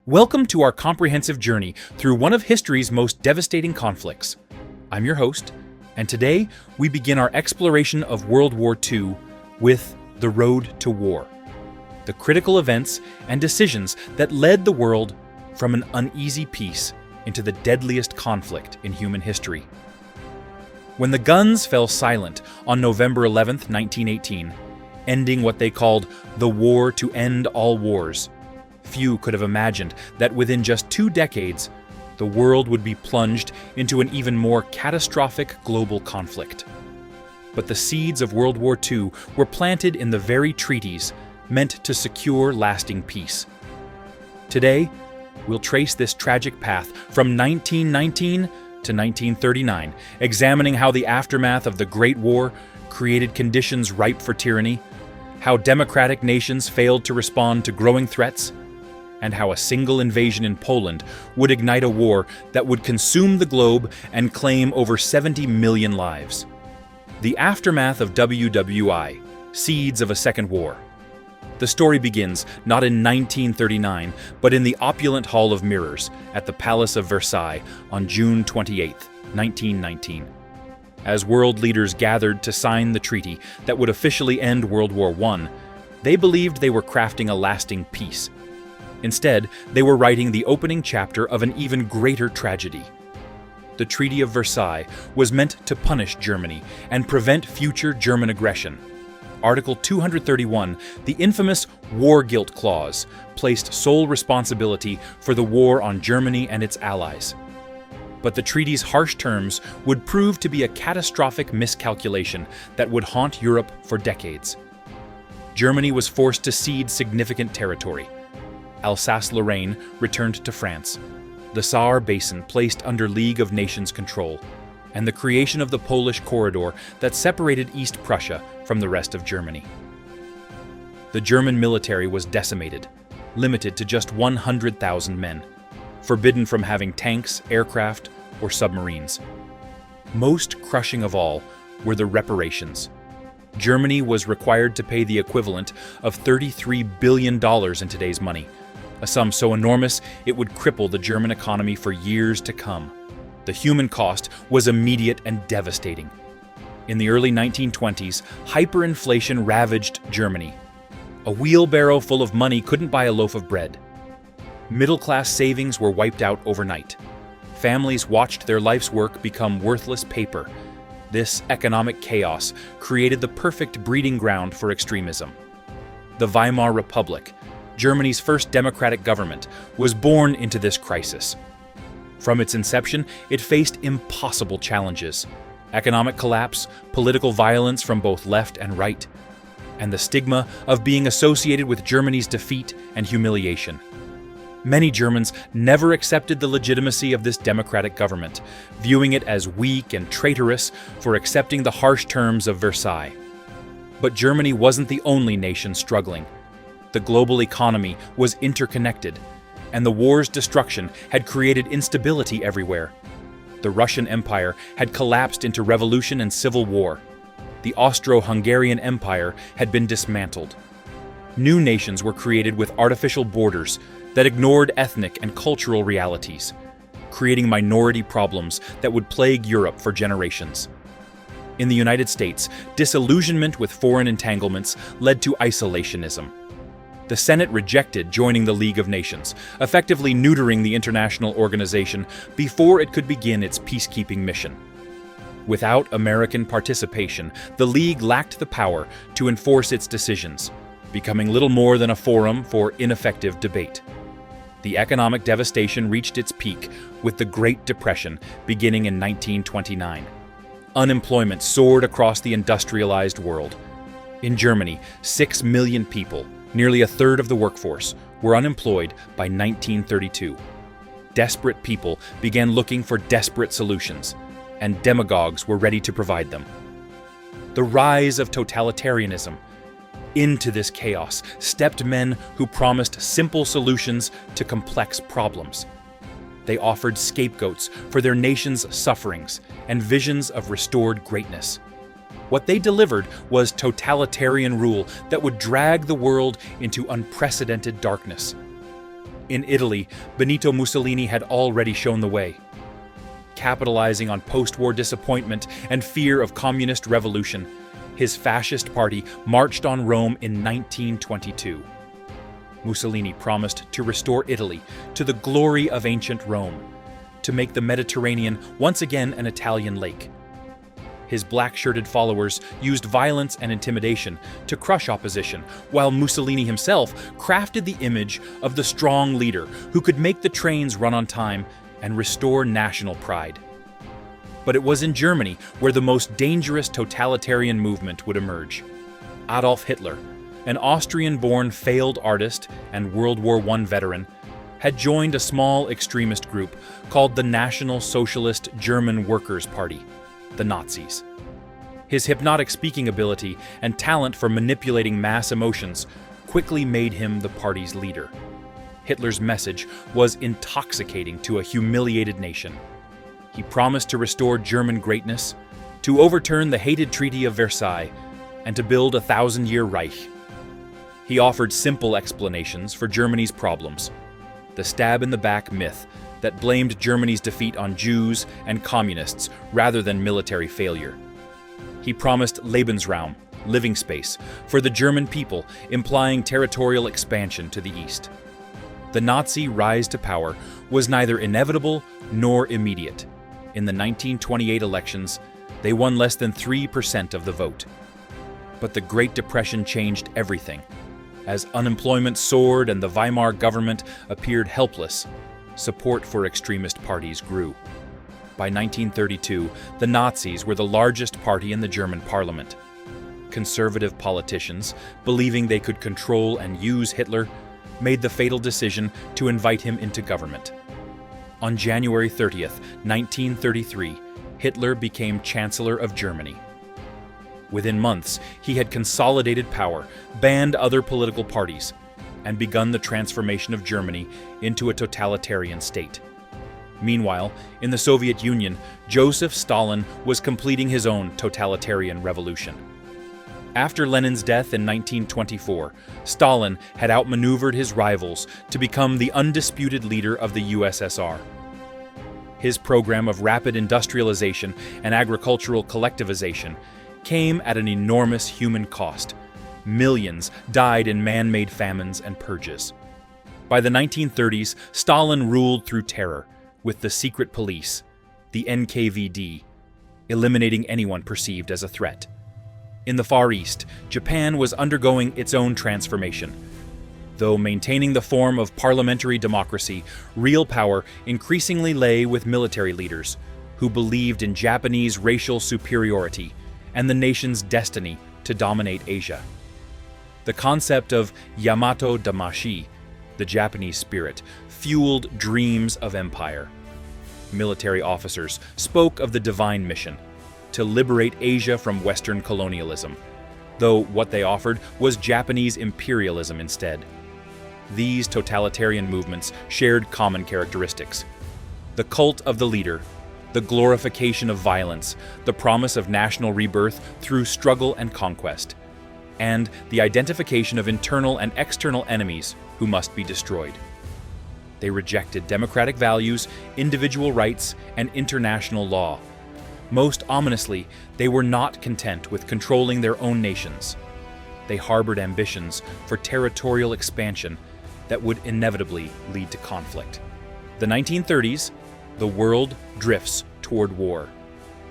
Welcome to our comprehensive journey through one of history's most devastating conflicts. I'm your host, and today we begin our exploration of World War II with the road to war, the critical events and decisions that led the world from an uneasy peace into the deadliest conflict in human history. When the guns fell silent on November 11, 1918, ending what they called the war to end all wars, few could have imagined that within just 2 decades, the world would be plunged into an even more catastrophic global conflict. But the seeds of World War II were planted in the very treaties meant to secure lasting peace. Today, we'll trace this tragic path from 1919 to 1939, examining how the aftermath of the Great War created conditions ripe for tyranny, how democratic nations failed to respond to growing threats, and how a single invasion in Poland would ignite a war that would consume the globe and claim over 70 million lives. The aftermath of WWII, seeds of a second war. The story begins not in 1939, but in the opulent Hall of Mirrors at the Palace of Versailles on June 28, 1919. As world leaders gathered to sign the treaty that would officially end World War I, they believed they were crafting a lasting peace. Instead, they were writing the opening chapter of an even greater tragedy. The Treaty of Versailles was meant to punish Germany and prevent future German aggression. Article 231, the infamous War Guilt Clause, placed sole responsibility for the war on Germany and its allies. But the treaty's harsh terms would prove to be a catastrophic miscalculation that would haunt Europe for decades. Germany was forced to cede significant territory. Alsace-Lorraine returned to France, the Saar Basin placed under League of Nations control, and the creation of the Polish corridor that separated East Prussia from the rest of Germany. The German military was decimated, limited to just 100,000 men, forbidden from having tanks, aircraft, or submarines. Most crushing of all were the reparations. Germany was required to pay the equivalent of $33 billion in today's money, a sum so enormous it would cripple the German economy for years to come. The human cost was immediate and devastating. In the early 1920s, hyperinflation ravaged Germany. A wheelbarrow full of money couldn't buy a loaf of bread. Middle-class savings were wiped out overnight. Families watched their life's work become worthless paper. This economic chaos created the perfect breeding ground for extremism. The Weimar Republic, Germany's first democratic government, was born into this crisis. From its inception, it faced impossible challenges: economic collapse, political violence from both left and right, and the stigma of being associated with Germany's defeat and humiliation. Many Germans never accepted the legitimacy of this democratic government, viewing it as weak and traitorous for accepting the harsh terms of Versailles. But Germany wasn't the only nation struggling. The global economy was interconnected, and the war's destruction had created instability everywhere. The Russian Empire had collapsed into revolution and civil war. The Austro-Hungarian Empire had been dismantled. New nations were created with artificial borders that ignored ethnic and cultural realities, creating minority problems that would plague Europe for generations. In the United States, disillusionment with foreign entanglements led to isolationism. The Senate rejected joining the League of Nations, effectively neutering the international organization before it could begin its peacekeeping mission. Without American participation, the League lacked the power to enforce its decisions, becoming little more than a forum for ineffective debate. The economic devastation reached its peak with the Great Depression beginning in 1929. Unemployment soared across the industrialized world. In Germany, 6 million people, nearly a third of the workforce, were unemployed by 1932. Desperate people began looking for desperate solutions, and demagogues were ready to provide them. The rise of totalitarianism. Into this chaos stepped men who promised simple solutions to complex problems. They offered scapegoats for their nation's sufferings and visions of restored greatness. What they delivered was totalitarian rule that would drag the world into unprecedented darkness. In Italy, Benito Mussolini had already shown the way. Capitalizing on post-war disappointment and fear of communist revolution, his fascist party marched on Rome in 1922. Mussolini promised to restore Italy to the glory of ancient Rome, to make the Mediterranean once again an Italian lake. His black-shirted followers used violence and intimidation to crush opposition, while Mussolini himself crafted the image of the strong leader who could make the trains run on time and restore national pride. But it was in Germany where the most dangerous totalitarian movement would emerge. Adolf Hitler, an Austrian-born failed artist and World War I veteran, had joined a small extremist group called the National Socialist German Workers' Party, the Nazis. His hypnotic speaking ability and talent for manipulating mass emotions quickly made him the party's leader. Hitler's message was intoxicating to a humiliated nation. He promised to restore German greatness, to overturn the hated Treaty of Versailles, and to build a 1,000-year Reich. He offered simple explanations for Germany's problems: the stab-in-the-back myth that blamed Germany's defeat on Jews and communists rather than military failure. He promised Lebensraum, living space, for the German people, implying territorial expansion to the east. The Nazi rise to power was neither inevitable nor immediate. In the 1928 elections, they won less than 3% of the vote. But the Great Depression changed everything. As unemployment soared and the Weimar government appeared helpless, support for extremist parties grew. By 1932, the Nazis were the largest party in the German parliament. Conservative politicians, believing they could control and use Hitler, made the fatal decision to invite him into government. On January 30th, 1933, Hitler became Chancellor of Germany. Within months, he had consolidated power, banned other political parties, and begun the transformation of Germany into a totalitarian state. Meanwhile, in the Soviet Union, Joseph Stalin was completing his own totalitarian revolution. After Lenin's death in 1924, Stalin had outmaneuvered his rivals to become the undisputed leader of the USSR. His program of rapid industrialization and agricultural collectivization came at an enormous human cost. Millions died in man-made famines and purges. By the 1930s, Stalin ruled through terror, with the secret police, the NKVD, eliminating anyone perceived as a threat. In the Far East, Japan was undergoing its own transformation. Though maintaining the form of parliamentary democracy, real power increasingly lay with military leaders who believed in Japanese racial superiority and the nation's destiny to dominate Asia. The concept of Yamato Damashi, the Japanese spirit, fueled dreams of empire. Military officers spoke of the divine mission, to liberate Asia from Western colonialism, though what they offered was Japanese imperialism instead. These totalitarian movements shared common characteristics: the cult of the leader, the glorification of violence, the promise of national rebirth through struggle and conquest, and the identification of internal and external enemies who must be destroyed. They rejected democratic values, individual rights, and international law. Most ominously, they were not content with controlling their own nations. They harbored ambitions for territorial expansion that would inevitably lead to conflict. The 1930s, the world drifts toward war.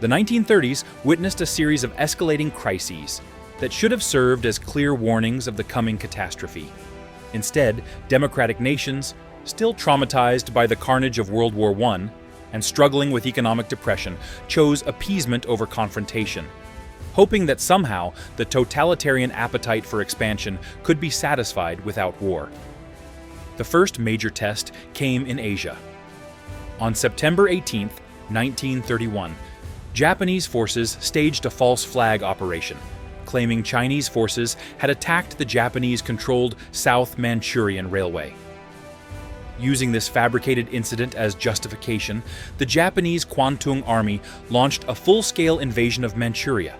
The 1930s witnessed a series of escalating crises that should have served as clear warnings of the coming catastrophe. Instead, democratic nations, still traumatized by the carnage of World War I and struggling with economic depression, chose appeasement over confrontation, hoping that somehow the totalitarian appetite for expansion could be satisfied without war. The first major test came in Asia. On September 18, 1931, Japanese forces staged a false flag operation, claiming Chinese forces had attacked the Japanese-controlled South Manchurian Railway. Using this fabricated incident as justification, the Japanese Kwantung Army launched a full-scale invasion of Manchuria,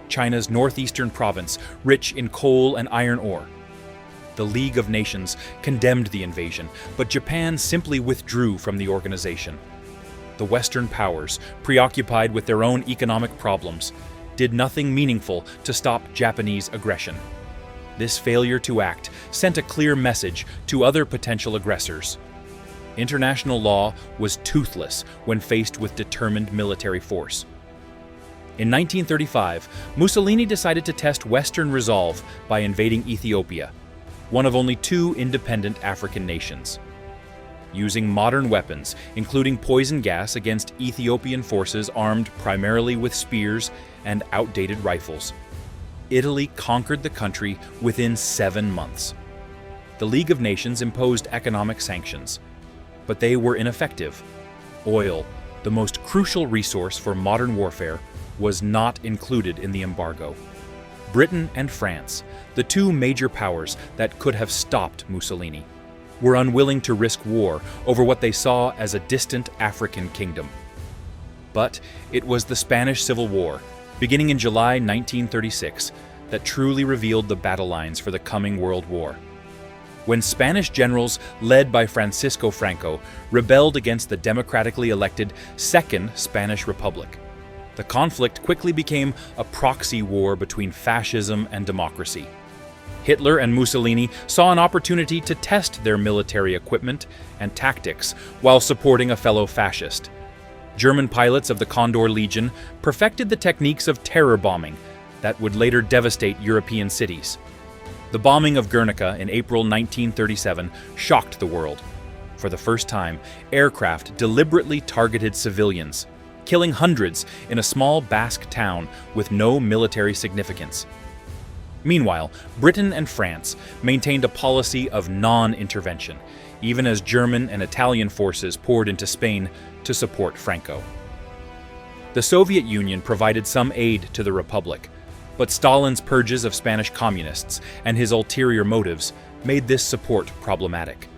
China's northeastern province, rich in coal and iron ore. The League of Nations condemned the invasion, but Japan simply withdrew from the organization. The Western powers, preoccupied with their own economic problems, did nothing meaningful to stop Japanese aggression. This failure to act sent a clear message to other potential aggressors. International law was toothless when faced with determined military force. In 1935, Mussolini decided to test Western resolve by invading Ethiopia, one of only two independent African nations. Using modern weapons, including poison gas against Ethiopian forces armed primarily with spears and outdated rifles, Italy conquered the country within 7 months. The League of Nations imposed economic sanctions, but they were ineffective. Oil, the most crucial resource for modern warfare, was not included in the embargo. Britain and France, the two major powers that could have stopped Mussolini, were unwilling to risk war over what they saw as a distant African kingdom. But it was the Spanish Civil War, beginning in July 1936, that truly revealed the battle lines for the coming World War. When Spanish generals, led by Francisco Franco, rebelled against the democratically elected Second Spanish Republic, the conflict quickly became a proxy war between fascism and democracy. Hitler and Mussolini saw an opportunity to test their military equipment and tactics while supporting a fellow fascist. German pilots of the Condor Legion perfected the techniques of terror bombing that would later devastate European cities. The bombing of Guernica in April 1937 shocked the world. For the first time, aircraft deliberately targeted civilians, killing hundreds in a small Basque town with no military significance. Meanwhile, Britain and France maintained a policy of non-intervention, even as German and Italian forces poured into Spain to support Franco. The Soviet Union provided some aid to the Republic, but Stalin's purges of Spanish communists and his ulterior motives made this support problematic.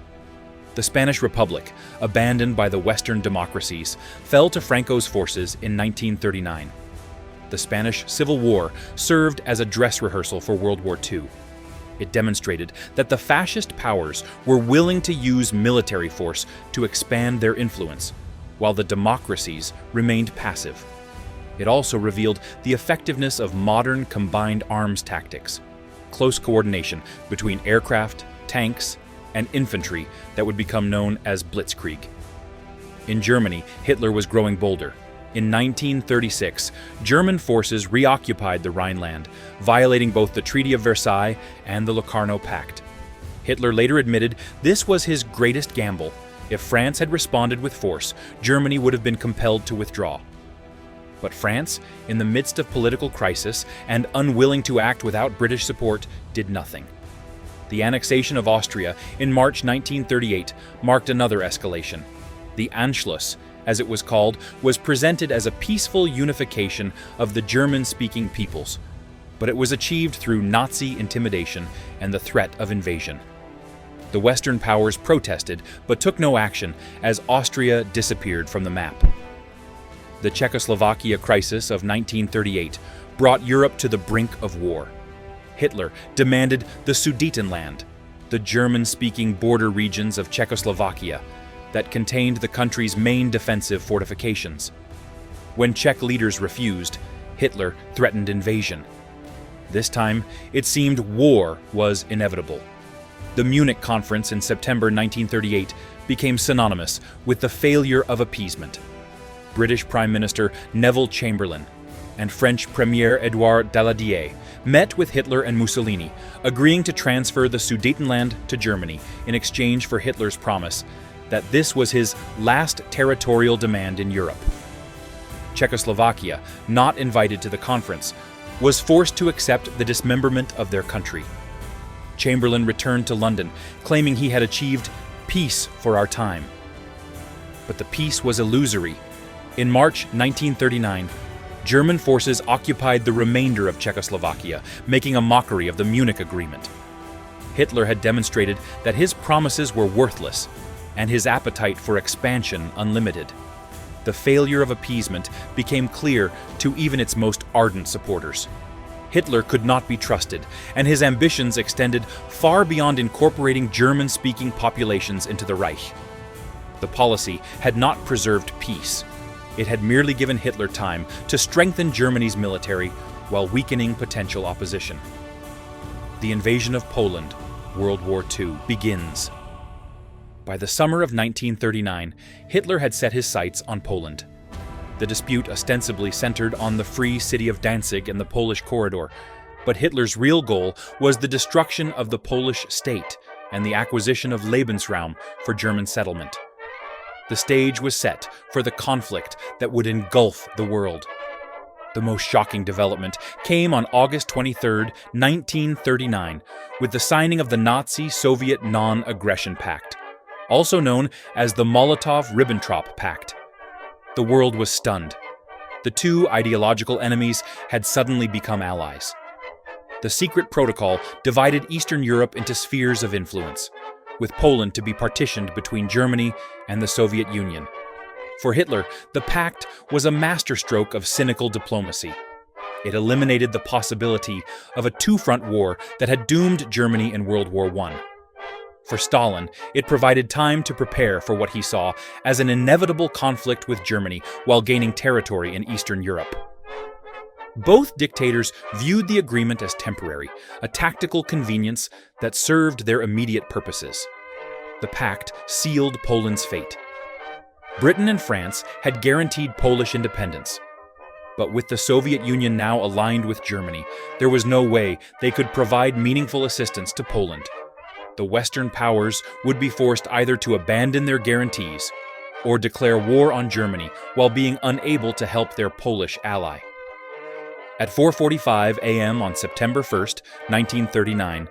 The Spanish Republic, abandoned by the Western democracies, fell to Franco's forces in 1939. The Spanish Civil War served as a dress rehearsal for World War II. It demonstrated that the fascist powers were willing to use military force to expand their influence, while the democracies remained passive. It also revealed the effectiveness of modern combined arms tactics, close coordination between aircraft, tanks, and infantry that would become known as blitzkrieg. In Germany, Hitler was growing bolder. In 1936, German forces reoccupied the Rhineland, violating both the Treaty of Versailles and the Locarno Pact. Hitler later admitted this was his greatest gamble. If France had responded with force, Germany would have been compelled to withdraw. But France, in the midst of political crisis and unwilling to act without British support, did nothing. The annexation of Austria in March 1938 marked another escalation. The Anschluss, as it was called, was presented as a peaceful unification of the German-speaking peoples, but it was achieved through Nazi intimidation and the threat of invasion. The Western powers protested but took no action as Austria disappeared from the map. The Czechoslovakia crisis of 1938 brought Europe to the brink of war. Hitler demanded the Sudetenland, the German-speaking border regions of Czechoslovakia, that contained the country's main defensive fortifications. When Czech leaders refused, Hitler threatened invasion. This time, it seemed war was inevitable. The Munich Conference in September 1938 became synonymous with the failure of appeasement. British Prime Minister Neville Chamberlain and French Premier Édouard Daladier met with Hitler and Mussolini, agreeing to transfer the Sudetenland to Germany in exchange for Hitler's promise that this was his last territorial demand in Europe. Czechoslovakia, not invited to the conference, was forced to accept the dismemberment of their country. Chamberlain returned to London, claiming he had achieved peace for our time. But the peace was illusory. In March 1939, German forces occupied the remainder of Czechoslovakia, making a mockery of the Munich Agreement. Hitler had demonstrated that his promises were worthless, and his appetite for expansion unlimited. The failure of appeasement became clear to even its most ardent supporters. Hitler could not be trusted, and his ambitions extended far beyond incorporating German-speaking populations into the Reich. The policy had not preserved peace. It had merely given Hitler time to strengthen Germany's military while weakening potential opposition. The invasion of Poland, World War II, begins. By the summer of 1939, Hitler had set his sights on Poland. The dispute ostensibly centered on the free city of Danzig and the Polish corridor, but Hitler's real goal was the destruction of the Polish state and the acquisition of Lebensraum for German settlement. The stage was set for the conflict that would engulf the world. The most shocking development came on August 23, 1939, with the signing of the Nazi-Soviet Non-Aggression Pact, also known as the Molotov-Ribbentrop Pact. The world was stunned. The two ideological enemies had suddenly become allies. The secret protocol divided Eastern Europe into spheres of influence, with Poland to be partitioned between Germany and the Soviet Union. For Hitler, the pact was a masterstroke of cynical diplomacy. It eliminated the possibility of a two-front war that had doomed Germany in World War I. For Stalin, it provided time to prepare for what he saw as an inevitable conflict with Germany while gaining territory in Eastern Europe. Both dictators viewed the agreement as temporary, a tactical convenience that served their immediate purposes. The pact sealed Poland's fate. Britain and France had guaranteed Polish independence. But with the Soviet Union now aligned with Germany, there was no way they could provide meaningful assistance to Poland. The Western powers would be forced either to abandon their guarantees or declare war on Germany while being unable to help their Polish ally. At 4:45 a.m. on September 1, 1939,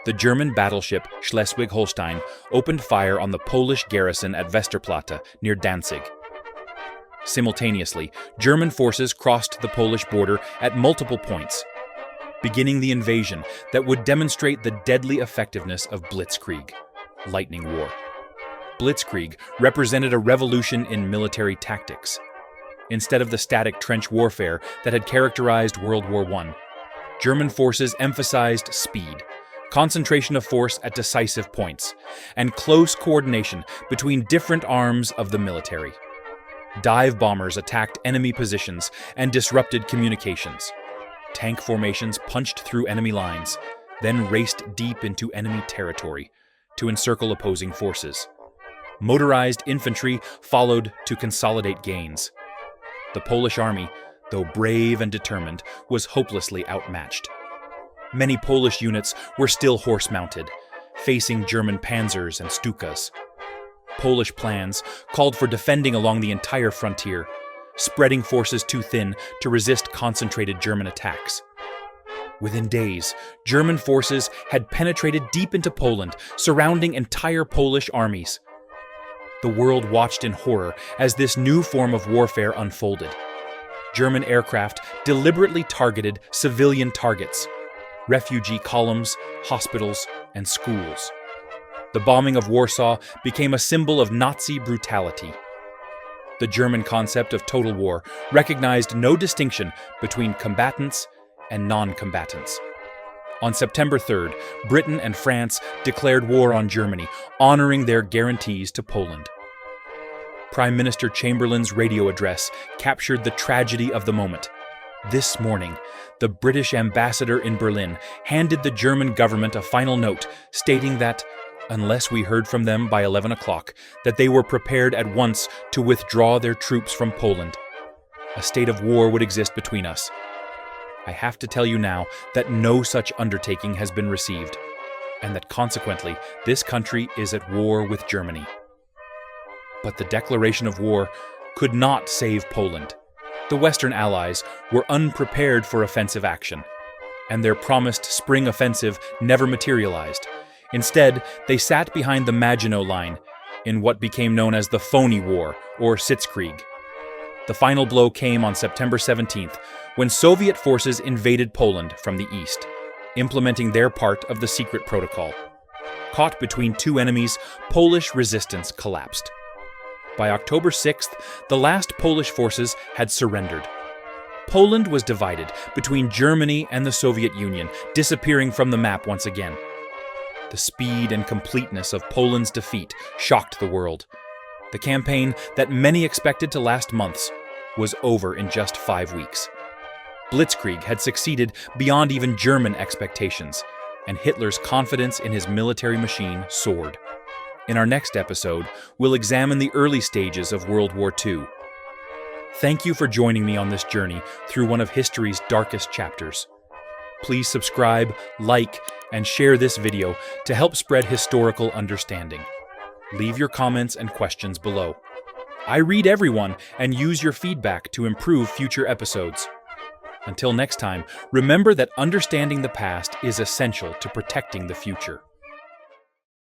the German battleship Schleswig-Holstein opened fire on the Polish garrison at Westerplatte near Danzig. Simultaneously, German forces crossed the Polish border at multiple points, beginning the invasion that would demonstrate the deadly effectiveness of blitzkrieg, lightning war. Blitzkrieg represented a revolution in military tactics. Instead of the static trench warfare that had characterized World War I, German forces emphasized speed, concentration of force at decisive points, and close coordination between different arms of the military. Dive bombers attacked enemy positions and disrupted communications. Tank formations punched through enemy lines, then raced deep into enemy territory to encircle opposing forces. Motorized infantry followed to consolidate gains. The Polish army, though brave and determined, was hopelessly outmatched. Many Polish units were still horse-mounted, facing German panzers and stukas. Polish plans called for defending along the entire frontier, spreading forces too thin to resist concentrated German attacks. Within days, German forces had penetrated deep into Poland, surrounding entire Polish armies. The world watched in horror as this new form of warfare unfolded. German aircraft deliberately targeted civilian targets, refugee columns, hospitals, and schools. The bombing of Warsaw became a symbol of Nazi brutality. The German concept of total war recognized no distinction between combatants and non-combatants. On September 3rd, Britain and France declared war on Germany, honoring their guarantees to Poland. Prime Minister Chamberlain's radio address captured the tragedy of the moment. This morning, the British ambassador in Berlin handed the German government a final note stating that, unless we heard from them by 11 o'clock, that they were prepared at once to withdraw their troops from Poland. A state of war would exist between us. I have to tell you now that no such undertaking has been received, and that consequently this country is at war with Germany. But the declaration of war could not save Poland. The Western Allies were unprepared for offensive action, and their promised spring offensive never materialized. Instead, they sat behind the Maginot Line in what became known as the Phony War, or Sitzkrieg. The final blow came on September 17th, when Soviet forces invaded Poland from the east, implementing their part of the secret protocol. Caught between two enemies, Polish resistance collapsed. By October 6th, the last Polish forces had surrendered. Poland was divided between Germany and the Soviet Union, disappearing from the map once again. The speed and completeness of Poland's defeat shocked the world. The campaign that many expected to last months was over in just 5 weeks. Blitzkrieg had succeeded beyond even German expectations, and Hitler's confidence in his military machine soared. In our next episode, we'll examine the early stages of World War II. Thank you for joining me on this journey through one of history's darkest chapters. Please subscribe, like, and share this video to help spread historical understanding. Leave your comments and questions below. I read everyone and use your feedback to improve future episodes. Until next time, remember that understanding the past is essential to protecting the future.